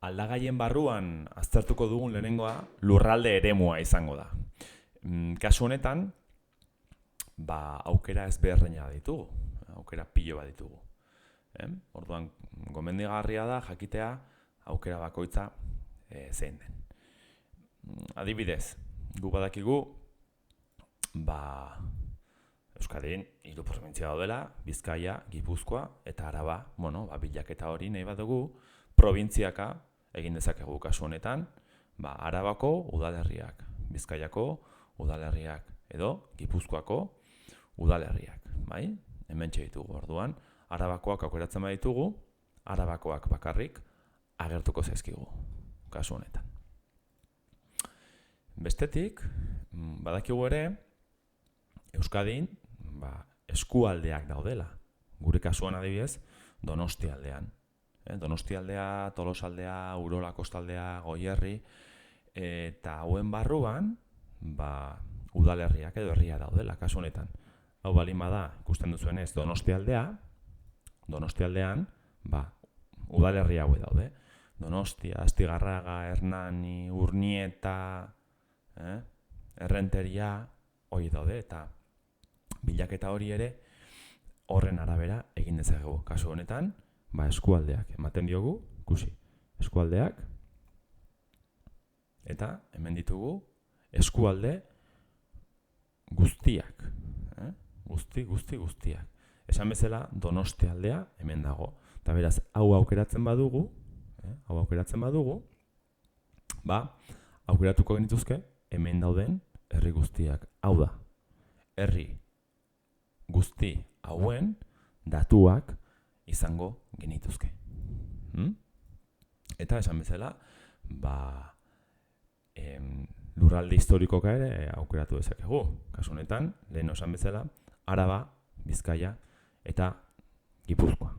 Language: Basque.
aldagaien barruan aztertuko dugun lehenengoa lurralde eremua izango da. Kasu honetan, aukera ezberdina ditugu, aukera pilo bat ditugu. Orduan, gomendigarria da jakitea aukera bakoitza zein den. Adibidez, gu badakigu, Euskadin 3 probintzia daudela, Bizkaia, Gipuzkoa eta Araba, bilaketa hori nahi badugu, probintziaka egin dezakegu kasu honetan, Arabako udalerriak, Bizkaiako udalerriak edo Gipuzkoako udalerriak, bai? Hementxe ditugu orduan, Arabakoak aukeratzen baditugu, Arabakoak bakarrik agertuko zaizkigu kasu honetan. Bestetik, badakigu ere, Euskadin eskualdeak daudela. Gure kasuan adibidez, Donostialdean. Donostialdea, Tolosaldea, Urola kostaldea, Goierri, eta hauen barruan, udalerriak edo herria daudela kasu honetan. Hau balin bada, ikusten duzuenez, Donostialdean, udalerri haue daude. Donostia, Astigarraga, Hernani, Urnieta, Errenteria, hori daude, eta bilaketa hori ere horren arabera egin dezakegu. Kasu honetan, eskualdeak ematen diogu, ikusi, eskualdeak, eta hemen ditugu eskualde guztiak, guztiak. Esan bezala, Donostialdea hemen dago. Eta beraz, hau aukeratzen badugu, aukeratuko genituzke hemen dauden herri guztiak. Hau da, herri guzti hauen datuak izango genituzke. Eta esan bezala, lurralde historikoka ere aukeratu dezakegu. Kasu honetan, lehen esan bezala, Araba, Bizkaia eta Gipuzkoa.